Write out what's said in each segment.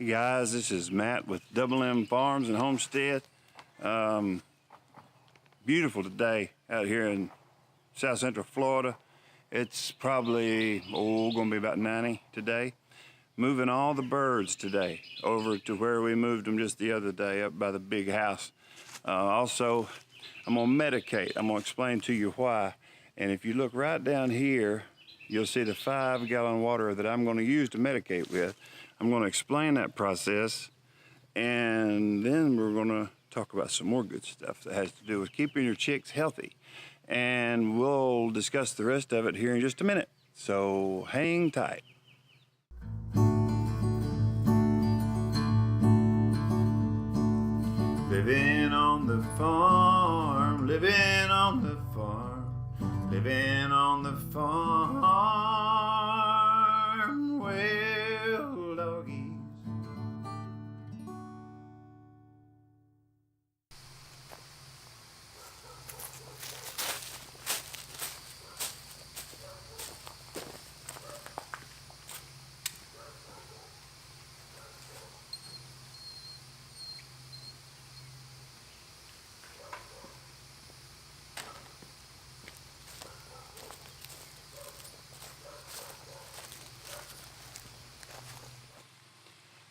Hey guys, this is Matt with Double M Farms and Homestead. Beautiful today out here in South Central Florida. It's probably, gonna be about 90 today. Moving all the birds today over to where we moved them just the other day up by the big house. Also, I'm gonna medicate. I'm gonna explain to you why. And if you look right down here, you'll see the 5-gallon water that I'm gonna use to medicate with. I'm gonna explain that process, and then we're gonna talk about some more good stuff that has to do with keeping your chicks healthy. And we'll discuss the rest of it here in just a minute. So hang tight. Living on the farm, living on the farm, living on the farm, well, doggies.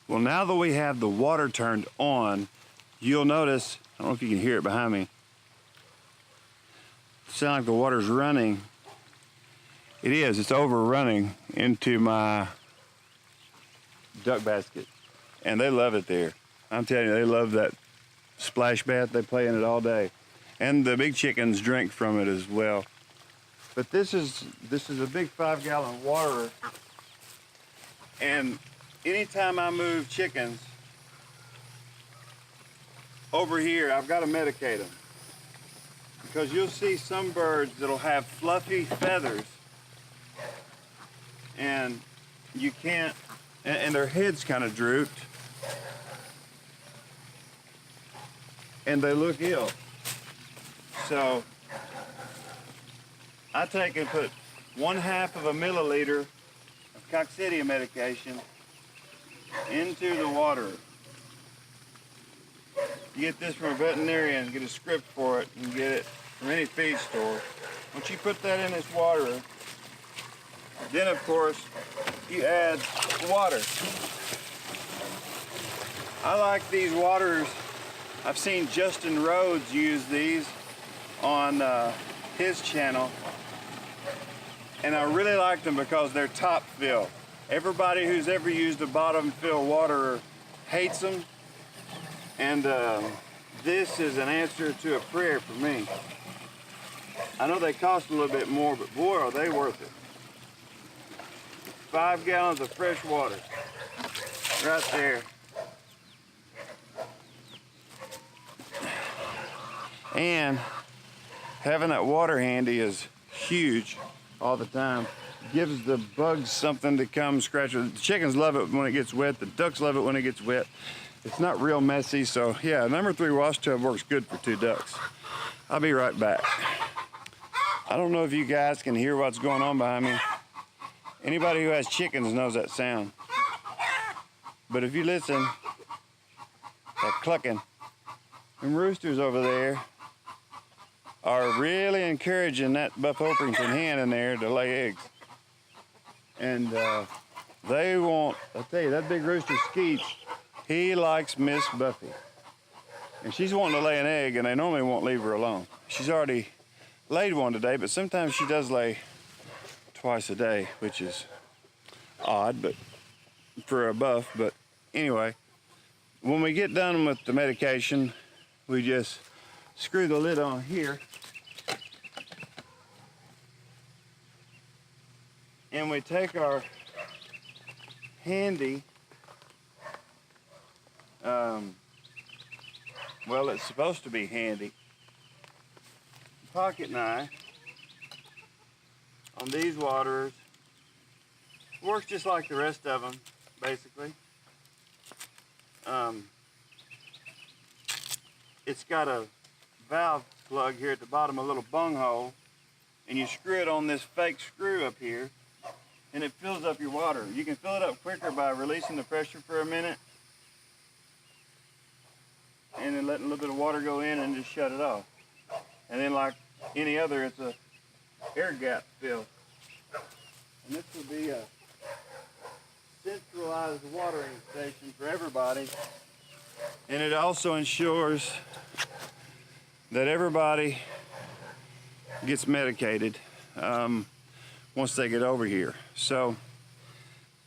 Well, now that we have the water turned on, you'll notice, I don't know if you can hear it behind me, it sounds like the water's running. It is, it's overrunning into my duck basket. And they love it there. I'm telling you, they love that splash bath. They play in it all day. And the big chickens drink from it as well. But this is a big 5-gallon water. And anytime I move chickens over here, I've got to medicate them. Because you'll see some birds that'll have fluffy feathers and you can't, and their heads kind of drooped and they look ill. So I take and put 1/2 of a milliliter of coccidia medication into the water. You get this from a veterinarian, get a script for it, and get it from any feed store. Once you put that in this water, then of course you add water. I like these waters. I've seen Justin Rhodes use these on his channel, and I really like them because they're top fill. Everybody who's ever used a bottom fill water hates them, and this is an answer to a prayer for me. I know they cost a little bit more, but boy, are they worth it. 5 gallons of fresh water, right there. And having that water handy is huge all the time. Gives the bugs something to come scratch with. The chickens love it when it gets wet. The ducks love it when it gets wet. It's not real messy, so yeah, number 3 wash tub works good for 2 ducks. I'll be right back. I don't know if you guys can hear what's going on behind me. Anybody who has chickens knows that sound. But if you listen, that clucking, them roosters over there are really encouraging that Buff Orpington hen in there to lay eggs. And they want, I tell you, that big rooster Skeets, he likes Miss Buffy. And she's wanting to lay an egg, and they normally won't leave her alone. She's already laid one today, but sometimes she does lay twice a day, which is odd, but for a buff. But anyway, when we get done with the medication, we just screw the lid on here, and we take our handy, well, it's supposed to be handy, pocket knife on these waters. Works just like the rest of them, basically. It's got a valve plug here at the bottom, a little bung hole, and you screw it on this fake screw up here, and it fills up your water. You can fill it up quicker by releasing the pressure for a minute, and then letting a little bit of water go in and just shut it off. And then like any other, it's a air gap fill. And this will be a centralized watering station for everybody. And it also ensures that everybody gets medicated once they get over here. So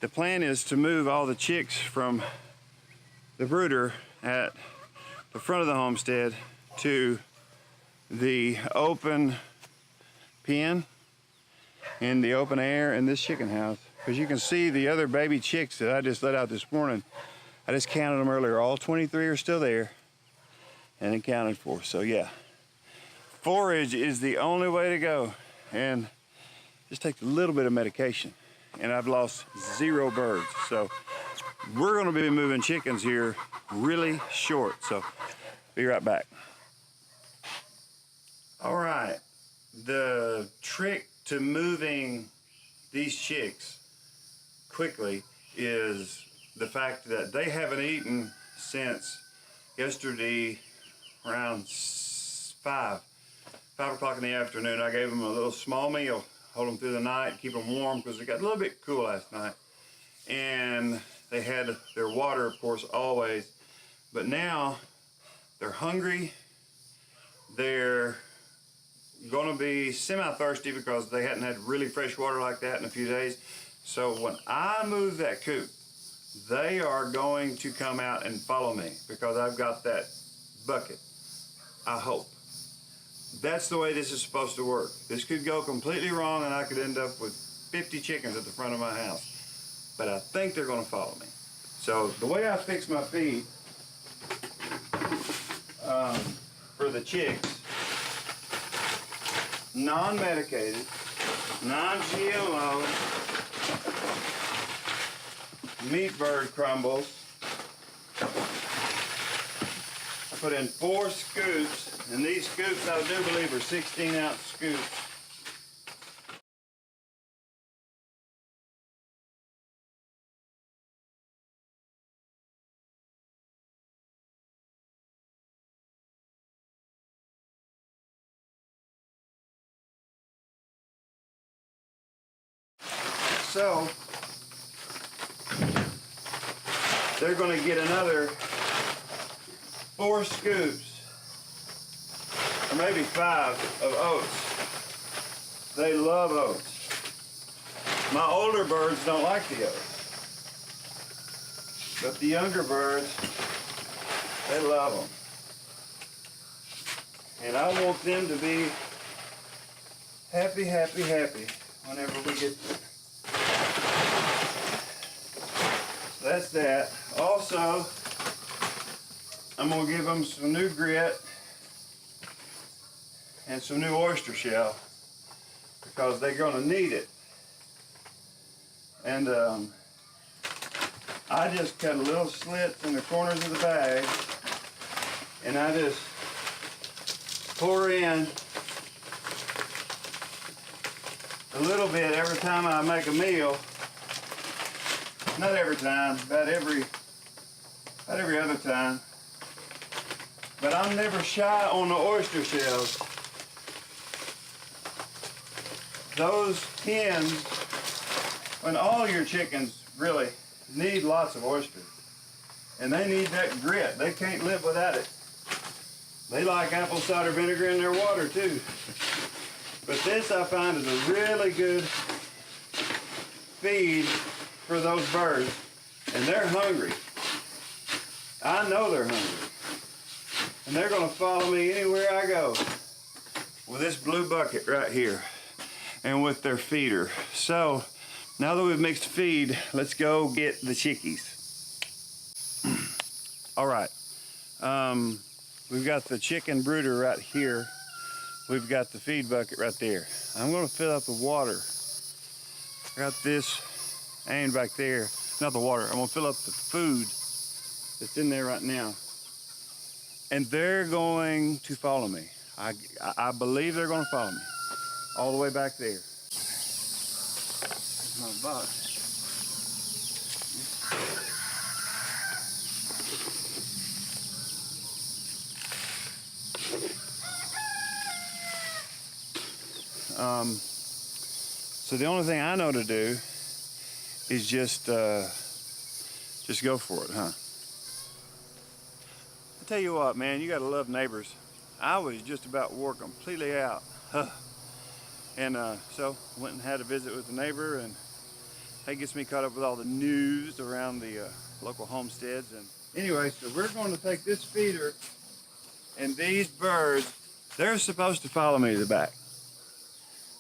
the plan is to move all the chicks from the brooder at the front of the homestead to the open pen in the open air in this chicken house. Because you can see the other baby chicks that I just let out this morning. I just counted them earlier. All 23 are still there and accounted for. So yeah, forage is the only way to go. And just take a little bit of medication. And I've lost 0 birds. So we're gonna be moving chickens here really short. So be right back. All right, the trick to moving these chicks quickly is the fact that they haven't eaten since yesterday around 5 o'clock in the afternoon. I gave them a little small meal, hold them through the night, keep them warm because it got a little bit cool last night. And they had their water, of course, always. But now they're hungry. They're gonna be semi-thirsty because they hadn't had really fresh water like that in a few days. So when I move that coop, they are going to come out and follow me because I've got that bucket, I hope. That's the way this is supposed to work. This could go completely wrong and I could end up with 50 chickens at the front of my house. But I think they're gonna follow me. So the way I fix my feed for the chicks, non-medicated, non-GMO, meat bird crumbles. I put in 4 scoops, and these scoops I do believe are 16-ounce scoops. So they're going to get another 4 scoops, or maybe 5 of oats. They love oats. My older birds don't like the oats, but the younger birds, they love them. And I want them to be happy, happy, happy whenever we get there. So that's that. Also, I'm gonna give them some new grit and some new oyster shell because they're gonna need it. And I just cut little slits in the corners of the bag and I just pour in a little bit every time I make a meal. Not every time, about every other time. But I'm never shy on the oyster shells. Those hens, when all your chickens really need lots of oysters, and they need that grit. They can't live without it. They like apple cider vinegar in their water too. But this I find is a really good feed for those birds, and they're hungry. I know they're hungry. And they're gonna follow me anywhere I go with this blue bucket right here and with their feeder. So now that we've mixed feed, let's go get the chickies. All right, we've got the chicken brooder right here. We've got the feed bucket right there. I'm gonna fill up the water. I got this aimed back there, not the water. I'm gonna fill up the food that's in there right now. And they're going to follow me. I believe they're gonna follow me all the way back there. There's my box. So the only thing I know to do is just go for it, huh? I tell you what, man, you gotta love neighbors. I was just about wore completely out. And so went and had a visit with the neighbor, and that gets me caught up with all the news around the local homesteads. And anyway, so we're going to take this feeder, and these birds, they're supposed to follow me to the back.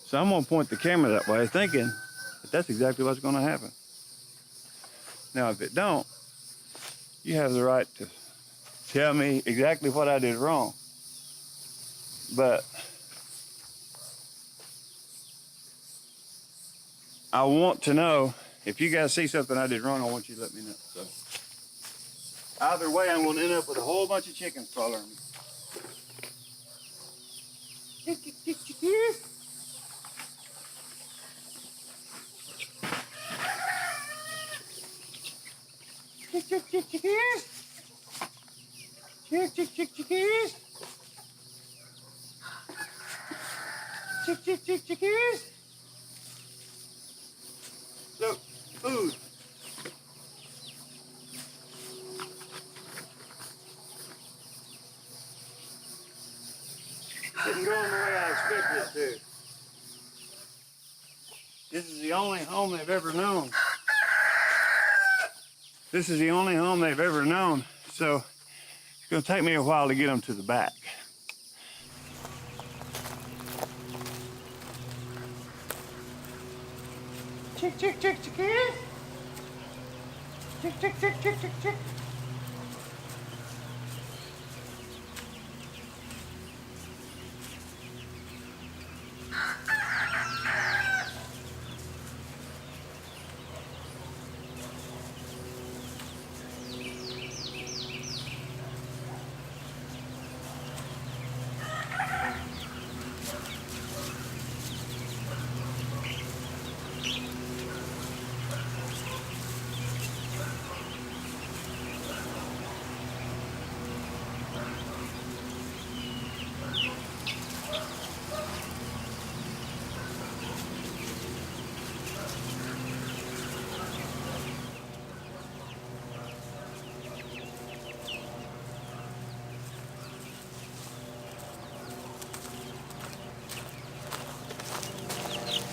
So I'm going to point the camera that way, thinking that that's exactly what's going to happen. Now, if it don't, you have the right to tell me exactly what I did wrong. But I want to know, if you guys see something I did wrong, I want you to let me know. So either way, I'm going to end up with a whole bunch of chickens following me. Chickies. Look, food. Didn't go in the way I expected it to. This is the only home they've ever known. This is the only home they've ever known. So it's going to take me a while to get them to the back. Chick, chick, chick, chickies. Chick, chick, chick, chick, chick, chick.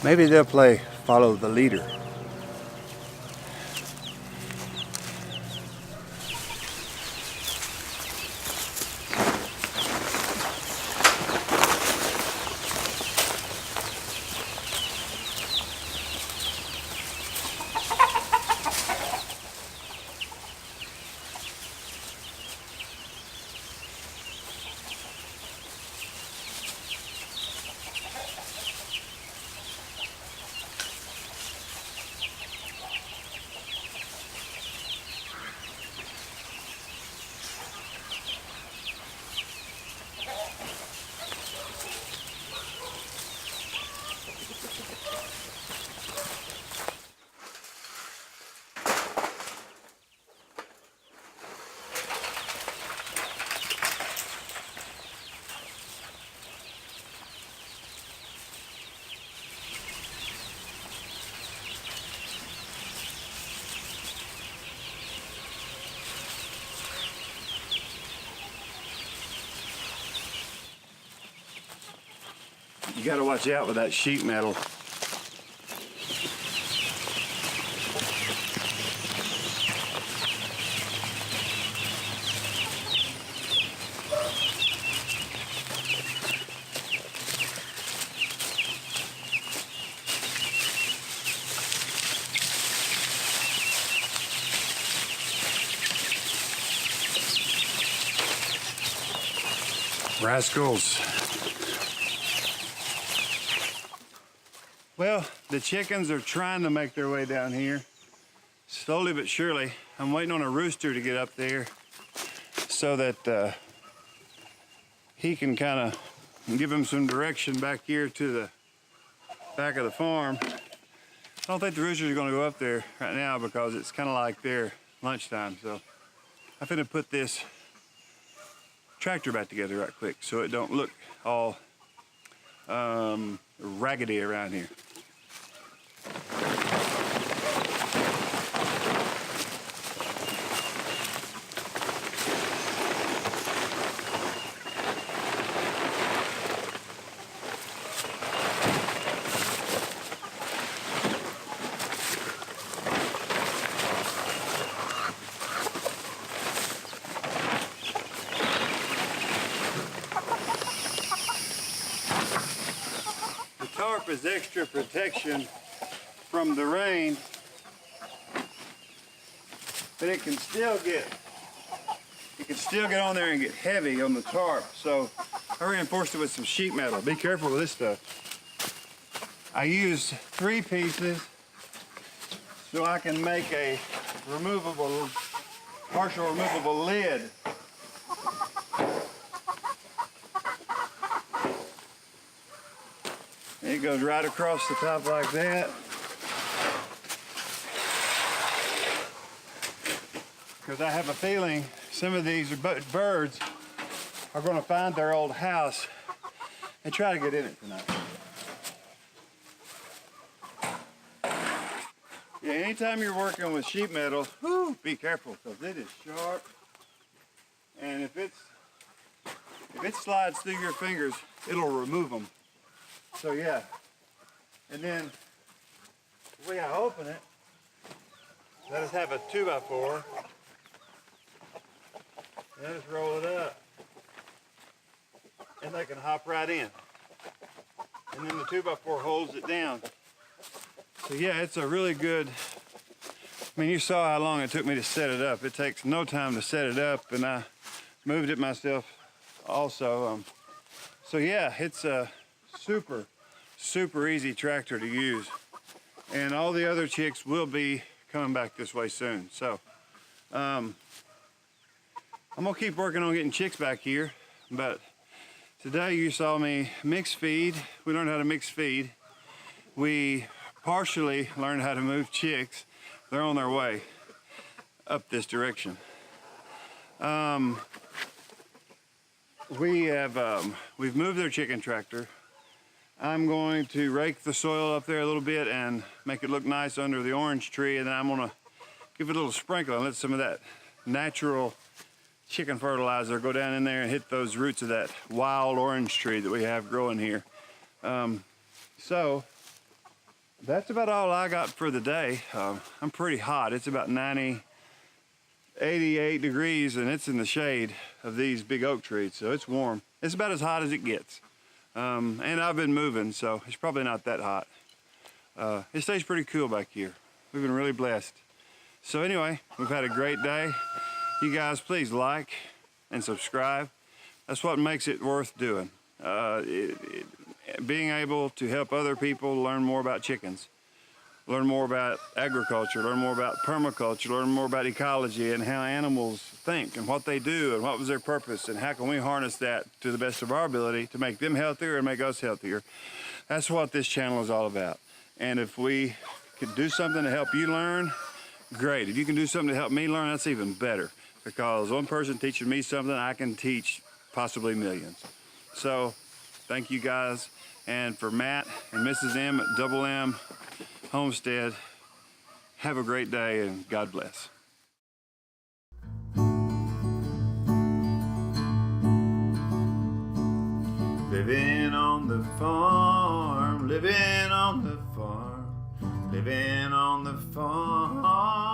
Maybe they'll play follow the leader. You gotta watch out with that sheet metal. Rascals. Well, the chickens are trying to make their way down here. Slowly but surely. I'm waiting on a rooster to get up there so that he can kind of give them some direction back here to the back of the farm. I don't think the roosters are going to go up there right now because it's kind of like their lunchtime. So I'm going to put this tractor back together right quick so it don't look all raggedy around here. Tarp is extra protection from the rain, but it can still get on there and get heavy on the tarp. So I reinforced it with some sheet metal. Be careful with this stuff. I used 3 pieces so I can make a partial removable lid. It goes right across the top like that. Because I have a feeling some of these birds are going to find their old house and try to get in it tonight. Yeah, anytime you're working with sheet metal, be careful because it is sharp. And if it slides through your fingers, it'll remove them. So yeah, and then the way I open it, I just have a 2x4, and I just roll it up, and they can hop right in. And then the 2x4 holds it down. So yeah, it's a really good, I mean, you saw how long it took me to set it up. It takes no time to set it up, and I moved it myself also. So yeah, it's a super easy tractor to use, and all the other chicks will be coming back this way soon. So I'm gonna keep working on getting chicks back here, but today you saw me mix feed. We learned how to mix feed. We partially learned how to move chicks. They're on their way up this direction. We've moved their chicken tractor. I'm going to rake the soil up there a little bit and make it look nice under the orange tree, and then I'm gonna give it a little sprinkle and let some of that natural chicken fertilizer go down in there and hit those roots of that wild orange tree that we have growing here. So that's about all I got for the day. I'm pretty hot. It's about 88 degrees, and it's in the shade of these big oak trees, so it's warm. It's about as hot as it gets. And I've been moving, so it's probably not that hot. It stays pretty cool back here. We've been really blessed. So anyway, we've had a great day. You guys, please like and subscribe. That's what makes it worth doing. Being able to help other people learn more about chickens, learn more about agriculture, learn more about permaculture, learn more about ecology and how animals think and what they do and what was their purpose and how can we harness that to the best of our ability to make them healthier and make us healthier. That's what this channel is all about. And if we could do something to help you learn, great. If you can do something to help me learn, that's even better, because one person teaching me something, I can teach possibly millions. So thank you guys. And for Matt and Mrs. M at Double M Homestead, have a great day and God bless. Living on the farm, living on the farm, living on the farm.